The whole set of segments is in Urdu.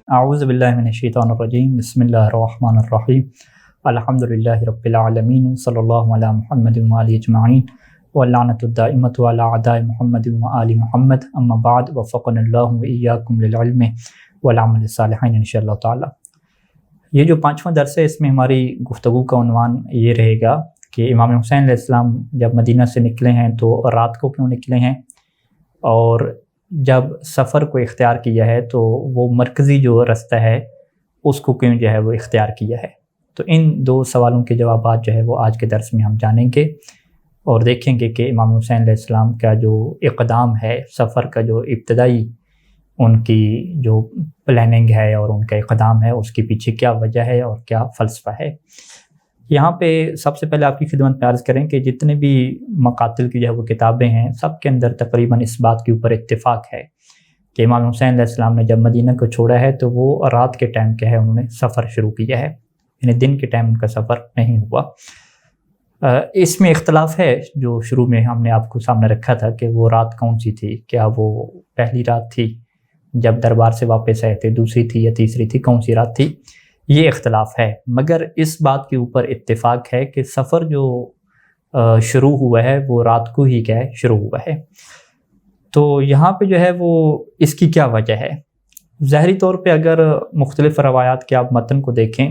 اعوذ باللہ من الشیطان الرجیم، بسم اللہ الرحمن الرحیم، الحمد للہ رب العالمین، صلی اللہ علی محمد وآلہ اجمعین، واللعنۃ الدائمۃ علی اعداء محمد وآل محمد، اما بعد، وفقنا اللہ وإیاکم للعلم والعمل الصالح انشاءاللہ تعالی۔ یہ جو 5واں درس ہے، اس میں ہماری گفتگو کا عنوان یہ رہے گا کہ امام حسین علیہ السلام جب مدینہ سے نکلے ہیں تو رات کو کیوں نکلے ہیں، اور جب سفر کو اختیار کیا ہے تو وہ مرکزی جو رستہ ہے اس کو کیوں جو ہے وہ اختیار کیا ہے۔ تو ان دو سوالوں کے جوابات جو ہے وہ آج کے درس میں ہم جانیں گے اور دیکھیں گے کہ امام حسین علیہ السلام کا جو اقدام ہے، سفر کا جو ابتدائی ان کی جو پلاننگ ہے اور ان کا اقدام ہے، اس کے پیچھے کیا وجہ ہے اور کیا فلسفہ ہے۔ یہاں پہ سب سے پہلے آپ کی خدمت میں عرض کریں کہ جتنے بھی مقاتل کی جو ہے وہ کتابیں ہیں، سب کے اندر تقریباً اس بات کے اوپر اتفاق ہے کہ امام حسین علیہ السلام نے جب مدینہ کو چھوڑا ہے تو وہ رات کے ٹائم کیا ہے انہوں نے سفر شروع کیا ہے، یعنی دن کے ٹائم ان کا سفر نہیں ہوا۔ اس میں اختلاف ہے جو شروع میں ہم نے آپ کو سامنے رکھا تھا کہ وہ رات کون سی تھی، کیا وہ پہلی رات تھی جب دربار سے واپس آئے تھے، دوسری تھی یا تیسری تھی، کون سی رات تھی، یہ اختلاف ہے۔ مگر اس بات کے اوپر اتفاق ہے کہ سفر جو شروع ہوا ہے وہ رات کو ہی کیا ہے شروع ہوا ہے۔ تو یہاں پہ جو ہے وہ اس کی کیا وجہ ہے؟ ظاہری طور پہ اگر مختلف روایات کے آپ متن کو دیکھیں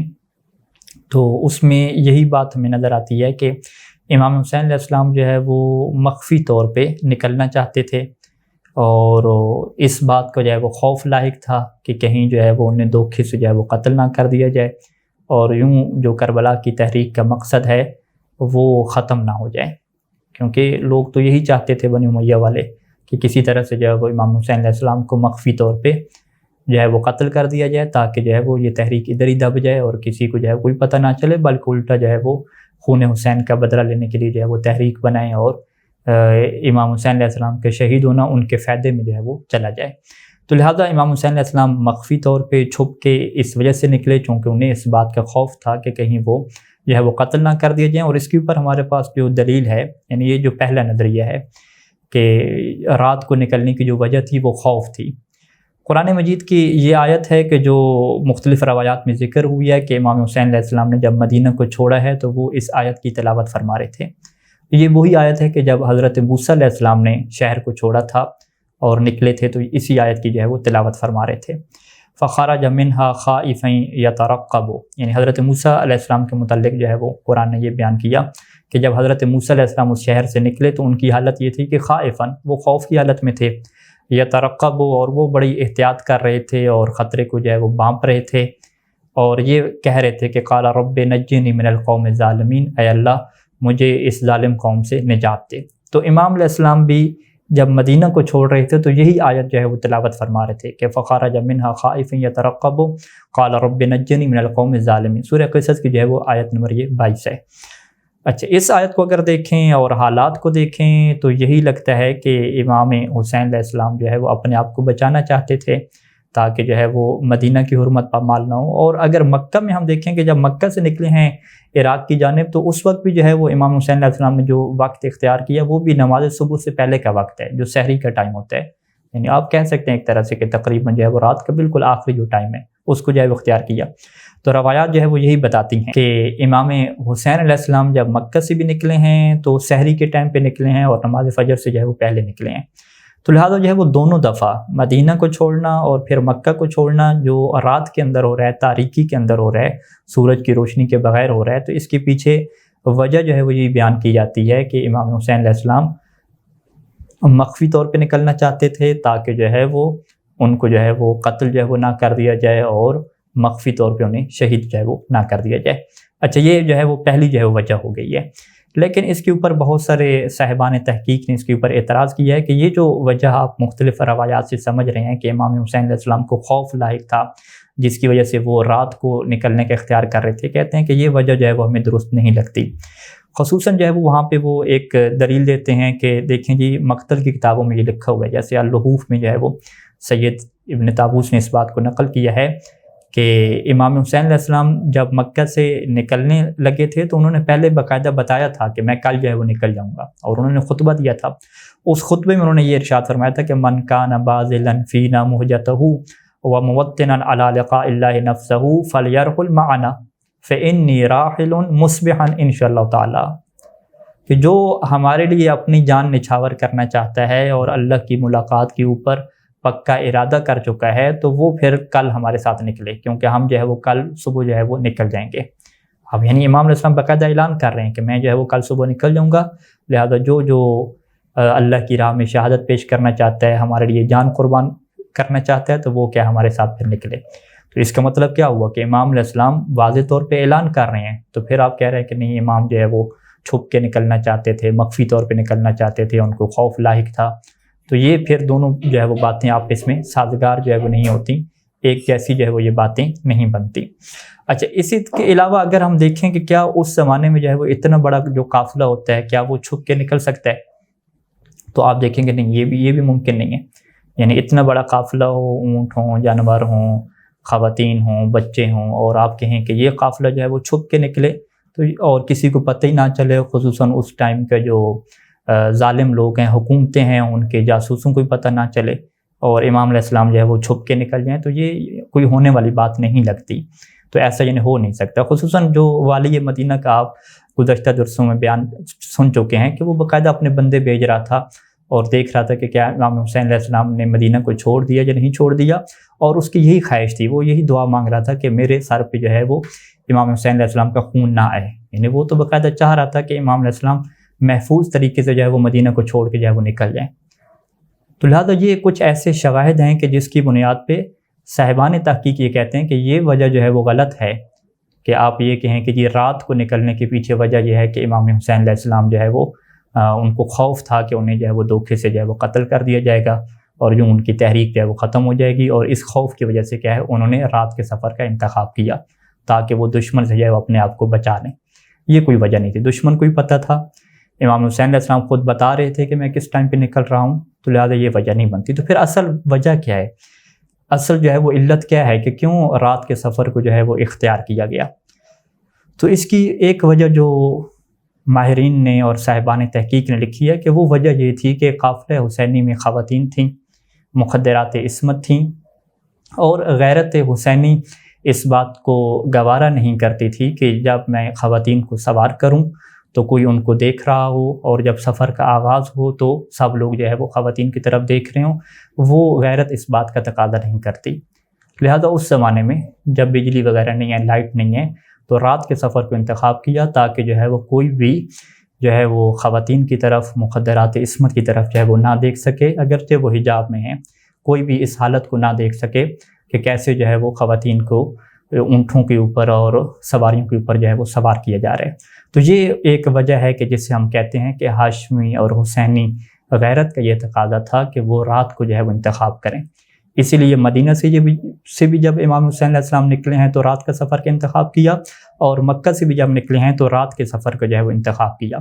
تو اس میں یہی بات ہمیں نظر آتی ہے کہ امام حسین علیہ السلام جو ہے وہ مخفی طور پہ نکلنا چاہتے تھے، اور اس بات کو جو ہے وہ خوف لاحق تھا کہ کہیں جو ہے وہ انہیں دھوکے سے جو ہے وہ قتل نہ کر دیا جائے، اور یوں جو کربلا کی تحریک کا مقصد ہے وہ ختم نہ ہو جائے، کیونکہ لوگ تو یہی چاہتے تھے بنی امیہ والے کہ کسی طرح سے جو ہے وہ امام حسین علیہ السلام کو مخفی طور پہ جو ہے وہ قتل کر دیا جائے، تاکہ جو ہے وہ یہ تحریک ادھر ہی دب جائے اور کسی کو جو ہے کوئی پتہ نہ چلے، بلکہ الٹا جو ہے وہ خون حسین کا بدلہ لینے کے لیے جو ہے وہ تحریک بنائیں اور امام حسین علیہ السلام کے شہید ہونا ان کے فائدے میں جو ہے وہ چلا جائے۔ تو لہٰذا امام حسین علیہ السلام مخفی طور پہ چھپ کے اس وجہ سے نکلے چونکہ انہیں اس بات کا خوف تھا کہ کہیں وہ جو ہے وہ قتل نہ کر دیے جائیں، اور اس کے اوپر ہمارے پاس جو دلیل ہے، یعنی یہ جو پہلا نظریہ ہے کہ رات کو نکلنے کی جو وجہ تھی وہ خوف تھی۔ قرآن مجید کی یہ آیت ہے کہ جو مختلف روایات میں ذکر ہوئی ہے کہ امام حسین علیہ السلام نے جب مدینہ کو چھوڑا ہے تو وہ اس آیت کی تلاوت فرما رہے تھے۔ یہ وہی آیت ہے کہ جب حضرت موسیٰ علیہ السلام نے شہر کو چھوڑا تھا اور نکلے تھے تو اسی آیت کی جو ہے وہ تلاوت فرما رہے تھے۔ فخرج منها خائفا يترقب، یعنی حضرت موسیٰ علیہ السلام کے متعلق جو ہے وہ قرآن نے یہ بیان کیا کہ جب حضرت موسیٰ علیہ السلام اس شہر سے نکلے تو ان کی حالت یہ تھی کہ خائفا، وہ خوف کی حالت میں تھے، یترقب، اور وہ بڑی احتیاط کر رہے تھے اور خطرے کو جو ہے وہ بانپ رہے تھے، اور یہ کہہ رہے تھے کہ قال رب نجنی من القوم الظالمین، اے اللہ مجھے اس ظالم قوم سے نجات دے۔ تو امام علیہ السلام بھی جب مدینہ کو چھوڑ رہے تھے تو یہی آیت جو ہے وہ تلاوت فرما رہے تھے کہ فخرج منها خائفا يترقب قال رب نجنی من القوم الظالمین، سورہ قصص کی جو ہے وہ آیت نمبر 22 ہے۔ اچھا، اس آیت کو اگر دیکھیں اور حالات کو دیکھیں تو یہی لگتا ہے کہ امام حسین علیہ السلام جو ہے وہ اپنے آپ کو بچانا چاہتے تھے تاکہ جو ہے وہ مدینہ کی حرمت پامال نہ ہو۔ اور اگر مکہ میں ہم دیکھیں کہ جب مکہ سے نکلے ہیں عراق کی جانب تو اس وقت بھی جو ہے وہ امام حسین علیہ السلام نے جو وقت اختیار کیا وہ بھی نماز صبح سے پہلے کا وقت ہے، جو سحری کا ٹائم ہوتا ہے، یعنی آپ کہہ سکتے ہیں ایک طرح سے کہ تقریباً جو ہے وہ رات کا بالکل آخری جو ٹائم ہے اس کو جو ہے وہ اختیار کیا۔ تو روایات جو ہے وہ یہی بتاتی ہیں کہ امام حسین علیہ السلام جب مکہ سے بھی نکلے ہیں تو سحری کے ٹائم پہ نکلے ہیں اور نماز فجر سے جو ہے وہ پہلے نکلے ہیں۔ تو لہٰذا جو ہے وہ دونوں دفعہ مدینہ کو چھوڑنا اور پھر مکہ کو چھوڑنا جو رات کے اندر ہو رہا ہے، تاریکی کے اندر ہو رہا ہے، سورج کی روشنی کے بغیر ہو رہا ہے، تو اس کے پیچھے وجہ جو ہے وہ یہ بیان کی جاتی ہے کہ امام حسین علیہ السلام مخفی طور پہ نکلنا چاہتے تھے تاکہ جو ہے وہ ان کو جو ہے وہ قتل جو ہے وہ نہ کر دیا جائے اور مخفی طور پہ انہیں شہید جو ہے وہ نہ کر دیا جائے۔ اچھا، یہ جو ہے وہ پہلی جو ہے وجہ ہو گئی ہے، لیکن اس کے اوپر بہت سارے صاحبان تحقیق نے اس کے اوپر اعتراض کیا ہے کہ یہ جو وجہ آپ مختلف روایات سے سمجھ رہے ہیں کہ امام حسین علیہ السلام کو خوف لاحق تھا جس کی وجہ سے وہ رات کو نکلنے کا اختیار کر رہے تھے، کہتے ہیں کہ یہ وجہ جو ہے وہ ہمیں درست نہیں لگتی۔ خصوصاً جو ہے وہ وہاں پہ وہ ایک دلیل دیتے ہیں کہ دیکھیں جی مقتل کی کتابوں میں یہ لکھا ہوا ہے، جیسے اللحوف میں جو ہے وہ سید ابن طاووس نے اس بات کو نقل کیا ہے کہ امام حسین علیہ السلام جب مکہ سے نکلنے لگے تھے تو انہوں نے پہلے باقاعدہ بتایا تھا کہ میں کل جو ہے وہ نکل جاؤں گا، اور انہوں نے خطبہ دیا تھا۔ اس خطبے میں انہوں نے یہ ارشاد فرمایا تھا کہ من کان باذلا فینا مہجتہ وموطنا علی لقاء اللہ نفسہ فلیرحل معنا فانی راحل مصبحا ان شاء اللہ تعالی، کہ جو ہمارے لیے اپنی جان نچھاور کرنا چاہتا ہے اور اللہ کی ملاقات کے اوپر پکا ارادہ کر چکا ہے تو وہ پھر کل ہمارے ساتھ نکلے، کیونکہ ہم جو ہے وہ کل صبح جو ہے وہ نکل جائیں گے۔ اب یعنی امام علیہ السلام باقاعدہ اعلان کر رہے ہیں کہ میں جو ہے وہ کل صبح نکل جاؤں گا، لہذا جو اللہ کی راہ میں شہادت پیش کرنا چاہتا ہے، ہمارے لیے جان قربان کرنا چاہتا ہے، تو وہ کیا ہمارے ساتھ پھر نکلے۔ تو اس کا مطلب کیا ہوا کہ امام علیہ السلام واضح طور پہ اعلان کر رہے ہیں، تو پھر آپ کہہ رہے ہیں کہ نہیں امام جو ہے وہ چھپ کے نکلنا چاہتے تھے، مخفی طور پہ نکلنا چاہتے تھے، ان کو خوف لاحق تھا۔ تو یہ پھر دونوں جو ہے وہ باتیں آپس میں سازگار جو ہے وہ نہیں ہوتی، ایک جیسی جو ہے وہ یہ باتیں نہیں بنتی۔ اچھا، اسی کے علاوہ اگر ہم دیکھیں کہ کیا اس زمانے میں جو ہے وہ اتنا بڑا جو قافلہ ہوتا ہے کیا وہ چھپ کے نکل سکتا ہے، تو آپ دیکھیں گے نہیں، یہ بھی ممکن نہیں ہے۔ یعنی اتنا بڑا قافلہ ہو، اونٹ ہوں، جانور ہوں، خواتین ہوں، بچے ہوں، اور آپ کہیں کہ یہ قافلہ جو ہے وہ چھپ کے نکلے تو اور کسی کو پتہ ہی نہ چلے، خصوصاً اس ٹائم کا جو ظالم لوگ ہیں، حکومتیں ہیں، ان کے جاسوسوں کو بھی پتہ نہ چلے اور امام علیہ السلام جو ہے وہ چھپ کے نکل جائیں، تو یہ کوئی ہونے والی بات نہیں لگتی۔ تو ایسا یعنی ہو نہیں سکتا، خصوصاً جو والی مدینہ کا آپ گزشتہ درسوں میں بیان سن چکے ہیں کہ وہ باقاعدہ اپنے بندے بھیج رہا تھا اور دیکھ رہا تھا کہ کیا امام حسین علیہ السلام نے مدینہ کو چھوڑ دیا یا نہیں چھوڑ دیا، اور اس کی یہی خواہش تھی، وہ یہی دعا مانگ رہا تھا کہ میرے سر پہ جو ہے وہ امام حسین علیہ السلام کا خون نہ آئے۔ یعنی وہ تو باقاعدہ چاہ رہا تھا کہ امام علیہ السلام محفوظ طریقے سے جو ہے وہ مدینہ کو چھوڑ کے جو ہے وہ نکل جائیں۔ تو لہٰذا یہ کچھ ایسے شواہد ہیں کہ جس کی بنیاد پہ صاحبان تحقیق یہ کہتے ہیں کہ یہ وجہ جو ہے وہ غلط ہے، کہ آپ یہ کہیں کہ یہ رات کو نکلنے کے پیچھے وجہ یہ ہے کہ امام حسین علیہ السلام جو ہے وہ ان کو خوف تھا کہ انہیں جو ہے وہ دھوکے سے جو ہے وہ قتل کر دیا جائے گا اور جو ان کی تحریک جو ہے وہ ختم ہو جائے گی، اور اس خوف کی وجہ سے کیا ہے انہوں نے رات کے سفر کا انتخاب کیا تاکہ وہ دشمن سے جو ہے وہ اپنے آپ کو بچا لیں۔ یہ کوئی وجہ نہیں تھی، دشمن کو بھی پتہ تھا، امام حسین علیہ السلام خود بتا رہے تھے کہ میں کس ٹائم پہ نکل رہا ہوں، تو لہٰذا یہ وجہ نہیں بنتی۔ تو پھر اصل وجہ کیا ہے، اصل جو ہے وہ علت کیا ہے کہ کیوں رات کے سفر کو جو ہے وہ اختیار کیا گیا؟ تو اس کی ایک وجہ جو ماہرین نے اور صاحبان تحقیق نے لکھی ہے کہ وہ وجہ یہ تھی کہ قافلہ حسینی میں خواتین تھیں، مخدرات عصمت تھیں، اور غیرت حسینی اس بات کو گوارا نہیں کرتی تھی کہ جب میں خواتین کو سوار کروں تو کوئی ان کو دیکھ رہا ہو، اور جب سفر کا آغاز ہو تو سب لوگ جو ہے وہ خواتین کی طرف دیکھ رہے ہوں، وہ غیرت اس بات کا تقاضا نہیں کرتی۔ لہذا اس زمانے میں جب بجلی وغیرہ نہیں ہے، لائٹ نہیں ہے، تو رات کے سفر کو انتخاب کیا تاکہ جو ہے وہ کوئی بھی جو ہے وہ خواتین کی طرف، مخدرات عصمت کی طرف جو ہے وہ نہ دیکھ سکے، اگرچہ وہ حجاب میں ہیں، کوئی بھی اس حالت کو نہ دیکھ سکے کہ کیسے جو ہے وہ خواتین کو اونٹوں کے اوپر اور سواریوں کے اوپر جو ہے وہ سوار کیا جا رہا ہے۔ تو یہ ایک وجہ ہے کہ جس سے ہم کہتے ہیں کہ ہاشمی اور حسینی غیرت کا یہ تقاضا تھا کہ وہ رات کو جو ہے وہ انتخاب کریں۔ اسی لیے مدینہ سے بھی جب امام حسین علیہ السلام نکلے ہیں تو رات کا سفر کا انتخاب کیا، اور مکہ سے بھی جب نکلے ہیں تو رات کے سفر کا جو ہے وہ انتخاب کیا۔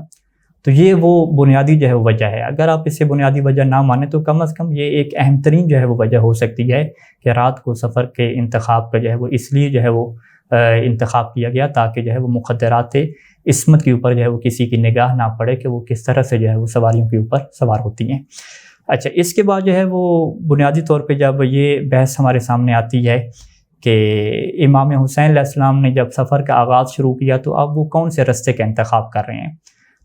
تو یہ وہ بنیادی جو ہے وجہ ہے۔ اگر آپ اسے بنیادی وجہ نہ مانیں تو کم از کم یہ ایک اہم ترین جو ہے وہ وجہ ہو سکتی ہے کہ رات کو سفر کے انتخاب کا جو ہے وہ اس لیے جو ہے وہ انتخاب کیا گیا تاکہ جو ہے وہ مخدرات عصمت کے اوپر جو ہے وہ کسی کی نگاہ نہ پڑے کہ وہ کس طرح سے جو ہے وہ سواریوں کے اوپر سوار ہوتی ہیں۔ اچھا، اس کے بعد جو ہے وہ بنیادی طور پہ جب یہ بحث ہمارے سامنے آتی ہے کہ امام حسین علیہ السلام نے جب سفر کا آغاز شروع کیا تو اب وہ کون سے رستے کا انتخاب کر رہے ہیں،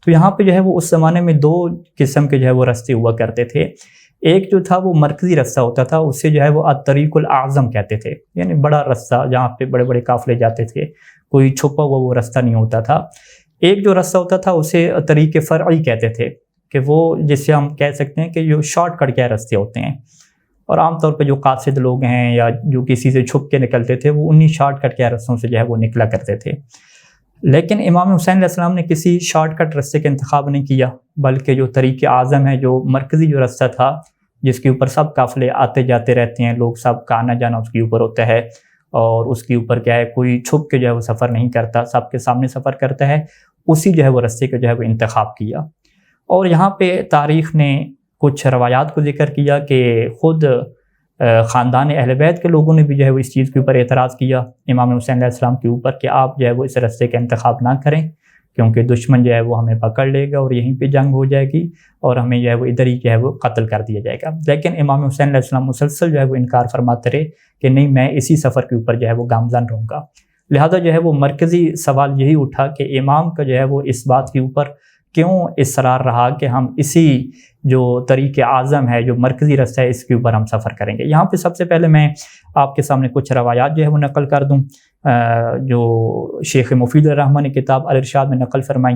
تو یہاں پہ جو ہے وہ اس زمانے میں دو قسم کے جو ہے وہ رستے ہوا کرتے تھے۔ ایک جو تھا وہ مرکزی رستہ ہوتا تھا، اسے جو ہے وہ الطریق الاعظم کہتے تھے، یعنی بڑا رستہ جہاں پہ بڑے بڑے قافلے جاتے تھے، کوئی چھپا ہوا وہ رستہ نہیں ہوتا تھا۔ ایک جو رستہ ہوتا تھا اسے طریق فرعی کہتے تھے، کہ وہ جس سے ہم کہہ سکتے ہیں کہ جو شارٹ کٹ کے راستے ہوتے ہیں، اور عام طور پہ جو قاصد لوگ ہیں یا جو کسی سے چھپ کے نکلتے تھے وہ انہی شارٹ کٹ کے راستوں سے جو ہے وہ نکلا کرتے تھے۔ لیکن امام حسین علیہ السلام نے کسی شارٹ کٹ راستے کا انتخاب نہیں کیا، بلکہ جو طریق اعظم ہے، جو مرکزی جو رستہ تھا جس کے اوپر سب قافلے آتے جاتے رہتے ہیں، لوگ سب کا آنا جانا اس کے اوپر ہوتا ہے، اور اس کے اوپر کیا ہے کوئی چھپ کے جو ہے وہ سفر نہیں کرتا، سب کے سامنے سفر کرتا ہے، اسی جو ہے وہ راستے کا جو ہے وہ انتخاب کیا۔ اور یہاں پہ تاریخ نے کچھ روایات کو ذکر کیا کہ خود خاندان اہل بیت کے لوگوں نے بھی جو ہے وہ اس چیز کے اوپر اعتراض کیا امام حسین علیہ السلام کے اوپر کہ آپ جو ہے وہ اس رستے کا انتخاب نہ کریں، کیونکہ دشمن جو ہے وہ ہمیں پکڑ لے گا اور یہیں پہ جنگ ہو جائے گی اور ہمیں جو ہے وہ ادھر ہی جو ہے وہ قتل کر دیا جائے گا۔ لیکن امام حسین علیہ السلام مسلسل جو ہے وہ انکار فرماتے رہے کہ نہیں، میں اسی سفر کے اوپر جو ہے وہ گامزن رہوں گا۔ لہذا جو ہے وہ مرکزی سوال یہی اٹھا کہ امام کا جو ہے وہ اس بات کے اوپر کیوں اصرار رہا کہ ہم اسی جو طریق اعظم ہے، جو مرکزی رستہ ہے، اس کے اوپر ہم سفر کریں گے۔ یہاں پہ سب سے پہلے میں آپ کے سامنے کچھ روایات جو ہے وہ نقل کر دوں، جو شیخ مفید الرحمن نے کتاب الارشاد میں نقل فرمائی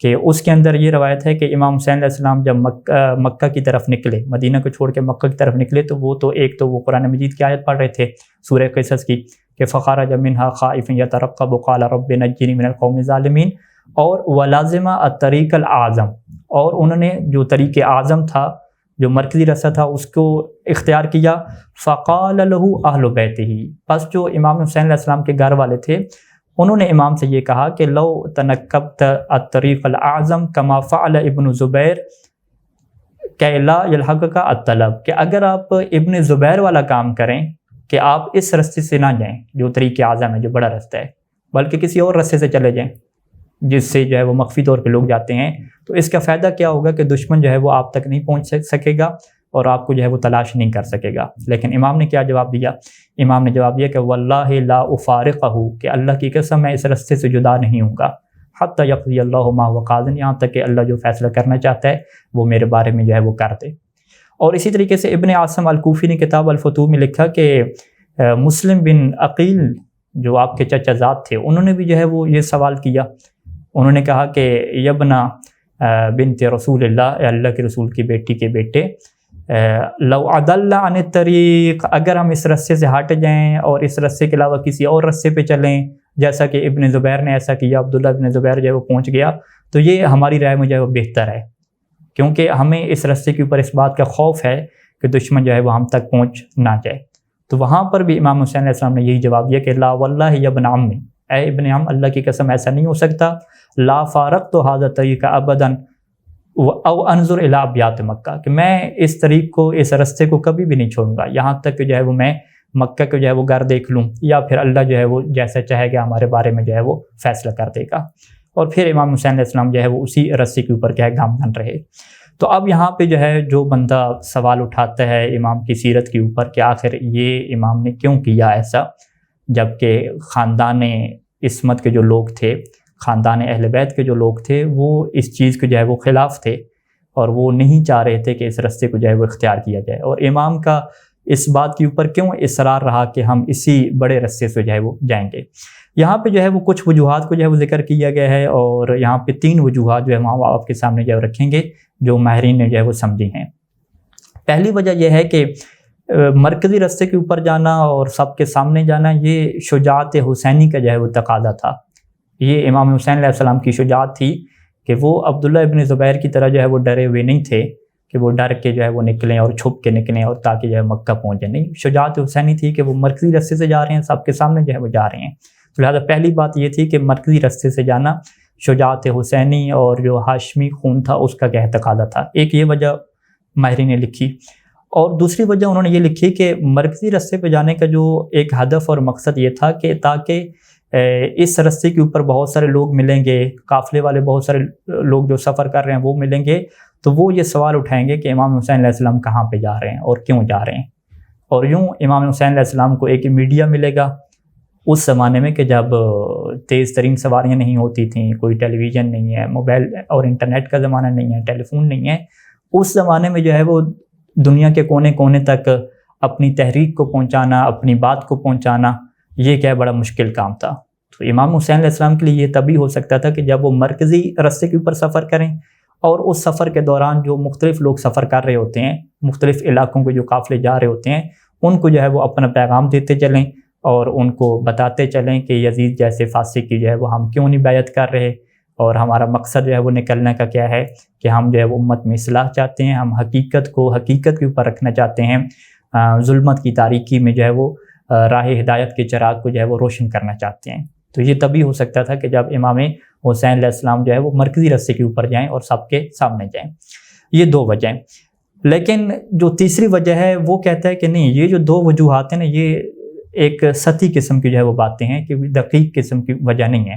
کہ اس کے اندر یہ روایت ہے کہ امام حسین علیہ السلام جب مکہ کی طرف نکلے، مدینہ کو چھوڑ کے مکہ کی طرف نکلے، تو وہ قرآن مجید کی آیت پڑھ رہے تھے سورہ قصص کی کہ فخرج منها خائفا يترقب قال رب نجني من القوم الظالمین، اور ولازم الطریق الاعظم، اور انہوں نے جو طریق اعظم تھا، جو مرکزی رستہ تھا، اس کو اختیار کیا۔ فقال له اہل بیتہ، پس جو امام حسین علیہ السلام کے گھر والے تھے انہوں نے امام سے یہ کہا کہ لو تنکبت الطریق الاعظم کما فعل ابن زبیر کہ لا یلحقک الطلب، کہ اگر آپ ابن زبیر والا کام کریں کہ آپ اس رستے سے نہ جائیں جو طریق اعظم ہے، جو بڑا رستہ ہے، بلکہ کسی اور رستے سے چلے جائیں جس سے جو ہے وہ مخفی طور پہ لوگ جاتے ہیں، تو اس کا فائدہ کیا ہوگا کہ دشمن جو ہے وہ آپ تک نہیں پہنچ سکے گا اور آپ کو جو ہے وہ تلاش نہیں کر سکے گا۔ لیکن امام نے کیا جواب دیا؟ امام نے جواب دیا کہ واللہ لا افارقہ، کہ اللہ کی قسم میں اس رستے سے جدا نہیں ہوں گا، حتی یقضی اللہ ما هو قاض، یہاں تک کہ اللہ جو فیصلہ کرنا چاہتا ہے وہ میرے بارے میں جو ہے وہ کر دے۔ اور اسی طریقے سے ابن عاصم الکوفی نے کتاب الفتوح میں لکھا کہ مسلم بن عقیل جو آپ کے چچا زاد تھے، انہوں نے بھی جو ہے وہ یہ سوال کیا، انہوں نے کہا کہ یبنا بنت رسول اللہ، اللہ کے رسول کی بیٹی کے بیٹے، لو عدل عن الطریق، اگر ہم اس رستے سے ہٹ جائیں اور اس رستے کے علاوہ کسی اور رستے پہ چلیں، جیسا کہ ابن زبیر نے ایسا کیا، عبداللہ ابن زبیر جو ہے وہ پہنچ گیا، تو یہ ہماری رائے میں جو ہے وہ بہتر ہے، کیونکہ ہمیں اس رستے کے اوپر اس بات کا خوف ہے کہ دشمن جو ہے وہ ہم تک پہنچ نہ جائے۔ تو وہاں پر بھی امام حسین علیہ السلام نے یہی جواب دیا کہ لا واللہ یا ابن عم، اے ابن عم، اللہ کی قسم ایسا نہیں ہو سکتا، لا فارقت ھذا الطریق ابدا او انظر الی ابیات مکہ، کہ میں اس طریق کو، اس رستے کو کبھی بھی نہیں چھوڑوں گا یہاں تک کہ جو ہے وہ میں مکہ کو جو ہے وہ گھر دیکھ لوں، یا پھر اللہ جو ہے وہ جیسا چاہے گا ہمارے بارے میں جو ہے وہ فیصلہ کر دے گا۔ اور پھر امام حسین علیہ السلام جو ہے وہ اسی رستے کے اوپر کیا ہے گامزن رہے۔ تو اب یہاں پہ جو ہے جو بندہ سوال اٹھاتا ہے امام کی سیرت کے اوپر کہ آخر یہ امام نے کیوں کیا ایسا، جبکہ خاندان عصمت کے جو لوگ تھے، خاندان اہل بیت کے جو لوگ تھے، وہ اس چیز کے جو ہے وہ خلاف تھے اور وہ نہیں چاہ رہے تھے کہ اس رستے کو جو ہے وہ اختیار کیا جائے، اور امام کا اس بات کے اوپر کیوں اصرار رہا کہ ہم اسی بڑے رستے سے جو ہے وہ جائیں گے۔ یہاں پہ جو ہے وہ کچھ وجوہات کو جو ہے وہ ذکر کیا گیا ہے، اور یہاں پہ 3 وجوہات جو ہے وہ آپ کے سامنے جو ہے رکھیں گے جو ماہرین نے جو ہے وہ سمجھی ہیں۔ پہلی وجہ یہ ہے کہ مرکزی رستے کے اوپر جانا اور سب کے سامنے جانا، یہ شجاعت حسینی کا جو ہے وہ تقاضا تھا۔ یہ امام حسین علیہ السلام کی شجاعت تھی کہ وہ عبداللہ ابن زبیر کی طرح جو ہے وہ ڈرے ہوئے نہیں تھے کہ وہ ڈر کے جو ہے وہ نکلیں اور چھپ کے نکلیں اور تاکہ جو ہے مکہ پہنچ جائیں، نہیں، شجاعت حسینی تھی کہ وہ مرکزی رستے سے جا رہے ہیں، سب کے سامنے جو ہے وہ جا رہے ہیں۔ تو لہٰذا پہلی بات یہ تھی کہ مرکزی رستے سے جانا شجاعت حسینی اور جو ہاشمی خون تھا اس کا کیا تقاضا تھا۔ ایک یہ وجہ ماہرین نے لکھی، اور دوسری وجہ انہوں نے یہ لکھی کہ مرکزی رستے پہ جانے کا جو ایک ہدف اور مقصد یہ تھا کہ تاکہ اس رستے کے اوپر بہت سارے لوگ ملیں گے، قافلے والے بہت سارے لوگ جو سفر کر رہے ہیں وہ ملیں گے، تو وہ یہ سوال اٹھائیں گے کہ امام حسین علیہ السلام کہاں پہ جا رہے ہیں اور کیوں جا رہے ہیں، اور یوں امام حسین علیہ السلام کو ایک میڈیا ملے گا۔ اس زمانے میں کہ جب تیز ترین سواریاں نہیں ہوتی تھیں، کوئی ٹیلی ویژن نہیں ہے، موبائل اور انٹرنیٹ کا زمانہ نہیں ہے، ٹیلی فون نہیں ہے، اس زمانے میں جو ہے وہ دنیا کے کونے کونے تک اپنی تحریک کو پہنچانا، اپنی بات کو پہنچانا، یہ کیا بڑا مشکل کام تھا۔ تو امام حسین علیہ السلام کے لیے یہ تبھی ہو سکتا تھا کہ جب وہ مرکزی رستے کے اوپر سفر کریں، اور اس سفر کے دوران جو مختلف لوگ سفر کر رہے ہوتے ہیں، مختلف علاقوں کے جو قافلے جا رہے ہوتے ہیں، ان کو جو ہے وہ اپنا پیغام دیتے چلیں اور ان کو بتاتے چلیں کہ یزید جیسے فاسق کی جو ہے وہ ہم کیوں نہیں بیعت کر رہے، اور ہمارا مقصد جو ہے وہ نکلنے کا کیا ہے کہ ہم جو ہے وہ امت میں اصلاح چاہتے ہیں، ہم حقیقت کے اوپر رکھنا چاہتے ہیں، ظلمت کی تاریکی میں جو ہے وہ راہ ہدایت کے چراغ کو جو ہے وہ روشن کرنا چاہتے ہیں۔ تو یہ تبھی ہو سکتا تھا کہ جب امام حسین علیہ السلام جو ہے وہ مرکزی رستے کے اوپر جائیں اور سب کے سامنے جائیں۔ یہ 2 وجہیں۔ لیکن جو تیسری وجہ ہے وہ کہتا ہے کہ نہیں، یہ جو دو وجوہات ہیں نا، یہ ایک سطحی قسم کی جو ہے وہ باتیں ہیں کہ دقیق قسم کی وجہ نہیں ہے۔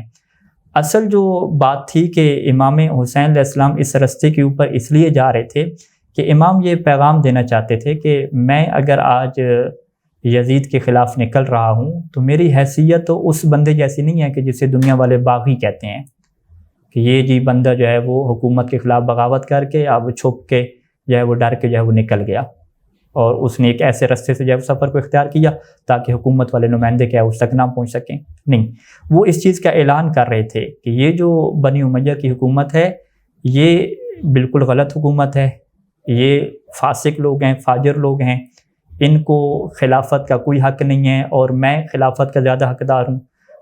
اصل جو بات تھی کہ امام حسین علیہ السلام اس رستے کے اوپر اس لیے جا رہے تھے کہ امام یہ پیغام دینا چاہتے تھے کہ میں اگر آج یزید کے خلاف نکل رہا ہوں تو میری حیثیت تو اس بندے جیسی نہیں ہے کہ جسے دنیا والے باغی کہتے ہیں کہ یہ جی بندہ جو ہے وہ حکومت کے خلاف بغاوت کر کے اب چھپ کے جو ہے وہ ڈر کے جو ہے وہ نکل گیا، اور اس نے ایک ایسے رستے سے جو ہے سفر کو اختیار کیا تاکہ حکومت والے نمائندے کیا اس تک نہ پہنچ سکیں۔ نہیں، وہ اس چیز کا اعلان کر رہے تھے کہ یہ جو بنی امیہ کی حکومت ہے یہ بالکل غلط حکومت ہے، یہ فاسق لوگ ہیں، فاجر لوگ ہیں، ان کو خلافت کا کوئی حق نہیں ہے، اور میں خلافت کا زیادہ حقدار ہوں۔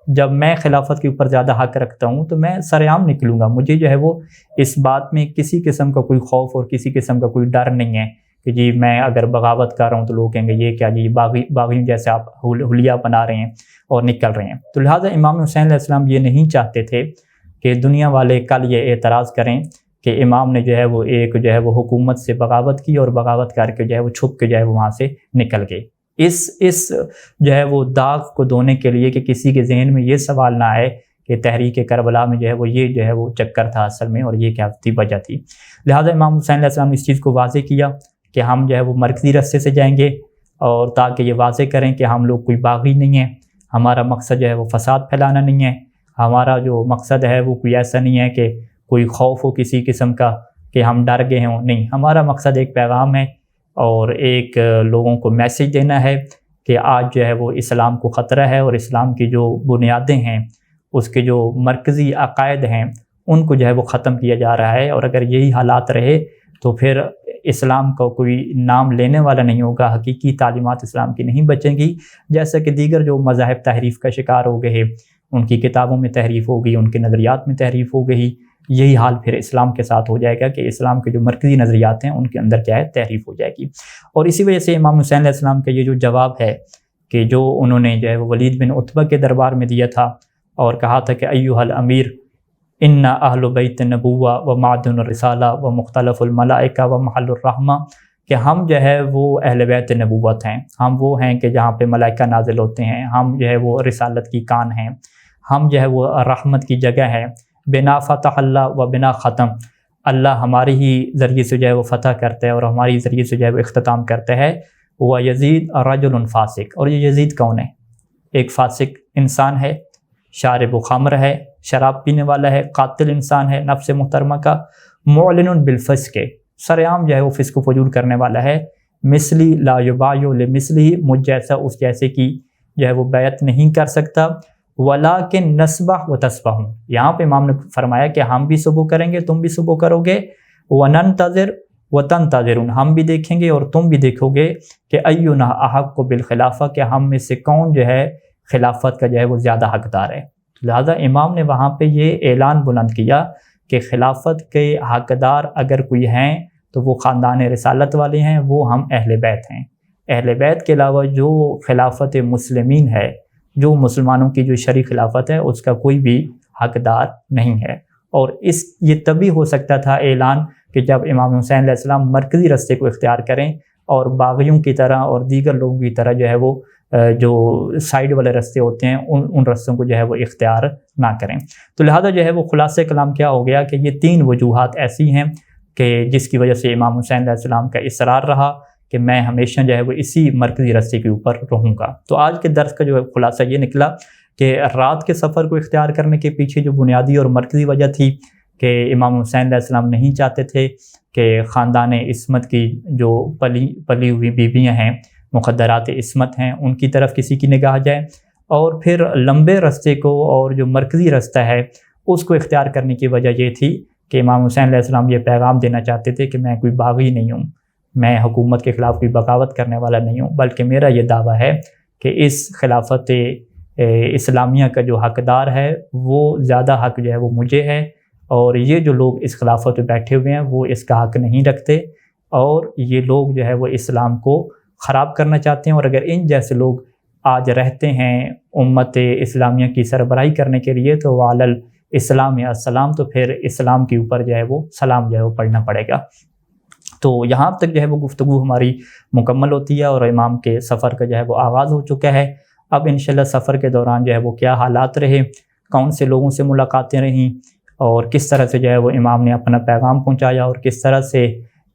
جب میں خلافت کے اوپر زیادہ حق رکھتا ہوں تو میں سر عام نکلوں گا، مجھے جو ہے وہ اس بات میں کسی قسم کا کوئی خوف اور کسی قسم کا کوئی ڈر نہیں ہے کہ جی میں اگر بغاوت کر رہا ہوں تو لوگ کہیں گے یہ کیا جی باغیوں جیسے آپ حلیہ بنا رہے ہیں اور نکل رہے ہیں۔ تو لہٰذا امام حسین علیہ السلام یہ نہیں چاہتے تھے کہ دنیا والے کل یہ اعتراض کریں کہ امام نے جو ہے وہ ایک جو ہے وہ حکومت سے بغاوت کی اور بغاوت کر کے جو ہے وہ چھپ کے جو ہے وہ وہاں سے نکل گئے۔ اس جو ہے وہ داغ کو دھونے کے لیے کہ کسی کے ذہن میں یہ سوال نہ آئے کہ تحریک کربلا میں جو ہے وہ یہ جو ہے وہ چکر تھا اصل میں، اور یہ کیا تھی وجہ تھی۔ لہٰذا امام حسین علیہ السلام نے اس چیز کو واضح کیا کہ ہم جو ہے وہ مرکزی رستے سے جائیں گے، اور تاکہ یہ واضح کریں کہ ہم لوگ کوئی باغی نہیں ہیں، ہمارا مقصد جو ہے وہ فساد پھیلانا نہیں ہے، ہمارا جو مقصد ہے وہ کوئی ایسا نہیں ہے کہ کوئی خوف ہو کسی قسم کا کہ ہم ڈر گئے ہوں، نہیں، ہمارا مقصد ایک پیغام ہے اور ایک لوگوں کو میسیج دینا ہے کہ آج جو ہے وہ اسلام کو خطرہ ہے، اور اسلام کی جو بنیادیں ہیں، اس کے جو مرکزی عقائد ہیں، ان کو جو ہے وہ ختم کیا جا رہا ہے، اور اگر یہی حالات رہے تو پھر اسلام کا کوئی نام لینے والا نہیں ہوگا، حقیقی تعلیمات اسلام کی نہیں بچیں گی، جیسا کہ دیگر جو مذاہب تحریف کا شکار ہو گئے، ان کی کتابوں میں تحریف ہو گئی، ان کے نظریات میں تحریف ہو گئی، یہی حال پھر اسلام کے ساتھ ہو جائے گا کہ اسلام کے جو مرکزی نظریات ہیں ان کے اندر کیا ہے تحریف ہو جائے گی۔ اور اسی وجہ سے امام حسین علیہ السلام کا یہ جو جواب ہے کہ جو انہوں نے جو ہے وہ ولید بن عتبہ کے دربار میں دیا تھا اور کہا تھا کہ ایھا الامیر ان اہل بیت نبوہ و معدن الرسالہ و مختلف الملائکہ و محل الرحمہ، کہ ہم جو ہے وہ اہل بیت نبوت ہیں، ہم وہ ہیں کہ جہاں پہ ملائکہ نازل ہوتے ہیں، ہم جو ہے وہ رسالت کی کان ہیں، ہم جو ہے وہ رحمت کی جگہ ہیں، بنا فتح اللہ و بنا ختم، اللہ ہماری ہی ذریعے سے جو ہے وہ فتح کرتا ہے اور ہماری ذریعے سے جو ہے وہ اختتام کرتا ہے۔ وہ یزید رجل فاسق، اور یہ یزید کون ہے؟ ایک فاسق انسان ہے، شارب و خمر ہے، شراب پینے والا ہے، قاتل انسان ہے نفس محترمہ کا، معلن بالفسق، سر عام جو ہے وہ فسق و فجور کرنے والا ہے، مثلی لا یبایع لمثلہ، مجھ جیسا اس جیسے کی جو ہے وہ بیعت نہیں کر سکتا، ولیکن نسبح و تسبح، یہاں پہ امام نے فرمایا کہ ہم بھی صبح کریں گے، تم بھی صبح کرو گے، وننتظر وتنتظرون، ہم بھی دیکھیں گے اور تم بھی دیکھو گے کہ اینا احق بالخلافہ، کہ ہم میں سے کون جو ہے خلافت کا جو ہے وہ زیادہ حقدار ہے۔ لہذا امام نے وہاں پہ یہ اعلان بلند کیا کہ خلافت کے حقدار اگر کوئی ہیں تو وہ خاندان رسالت والے ہیں، وہ ہم اہل بیت ہیں۔ اہل بیت کے علاوہ جو خلافت مسلمین ہے، جو مسلمانوں کی جو شرعی خلافت ہے، اس کا کوئی بھی حقدار نہیں ہے۔ اور یہ تبھی ہو سکتا تھا اعلان کہ جب امام حسین علیہ السلام مرکزی رستے کو اختیار کریں اور باغیوں کی طرح اور دیگر لوگوں کی طرح جو ہے وہ جو سائیڈ والے رستے ہوتے ہیں ان رستوں کو جو ہے وہ اختیار نہ کریں۔ تو لہذا جو ہے وہ خلاصہ کلام کیا ہو گیا کہ یہ تین وجوہات ایسی ہیں کہ جس کی وجہ سے امام حسین علیہ السلام کا اصرار رہا کہ میں ہمیشہ جو ہے وہ اسی مرکزی رستے کے اوپر رہوں گا۔ تو آج کے درس کا جو ہے خلاصہ یہ نکلا کہ رات کے سفر کو اختیار کرنے کے پیچھے جو بنیادی اور مرکزی وجہ تھی کہ امام حسین علیہ السلام نہیں چاہتے تھے کہ خاندان عصمت کی جو پلی ہوئی بیویاں ہیں، مقدرات عصمت ہیں، ان کی طرف کسی کی نگاہ جائے، اور پھر لمبے رستے کو اور جو مرکزی رستہ ہے اس کو اختیار کرنے کی وجہ یہ تھی کہ امام حسین علیہ السلام یہ پیغام دینا چاہتے تھے کہ میں کوئی باغی نہیں ہوں، میں حکومت کے خلاف کوئی بغاوت کرنے والا نہیں ہوں، بلکہ میرا یہ دعویٰ ہے کہ اس خلافت اسلامیہ کا جو حقدار ہے وہ زیادہ حق جو ہے وہ مجھے ہے، اور یہ جو لوگ اس خلافت پہ بیٹھے ہوئے ہیں وہ اس کا حق نہیں رکھتے، اور یہ لوگ جو ہے وہ اسلام کو خراب کرنا چاہتے ہیں۔ اور اگر ان جیسے لوگ آج رہتے ہیں امت اسلامیہ کی سربراہی کرنے کے لیے تو وعلی الاسلام السلام، تو پھر اسلام کے اوپر جو ہے وہ سلام جو ہے وہ پڑھنا پڑے گا۔ تو یہاں تک جو ہے وہ گفتگو ہماری مکمل ہوتی ہے اور امام کے سفر کا جو ہے وہ آغاز ہو چکا ہے۔ اب انشاءاللہ سفر کے دوران جو ہے وہ کیا حالات رہے، کون سے لوگوں سے ملاقاتیں رہیں، اور کس طرح سے جو ہے وہ امام نے اپنا پیغام پہنچایا، اور کس طرح سے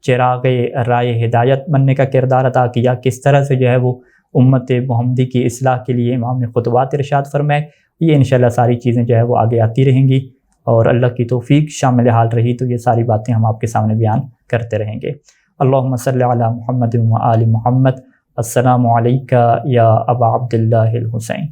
چراغ رائے ہدایت بننے کا کردار ادا کیا، کس طرح سے جو ہے وہ امت محمدی کی اصلاح کے لیے امام نے خطبات ارشاد فرمائے، یہ انشاءاللہ ساری چیزیں جو ہے وہ آگے آتی رہیں گی، اور اللہ کی توفیق شامل حال رہی تو یہ ساری باتیں ہم آپ کے سامنے بیان کرتے رہیں گے۔ اللہم صلی علی محمد و آل محمد۔ السلام علیکہ یا ابا عبداللہ الحسین۔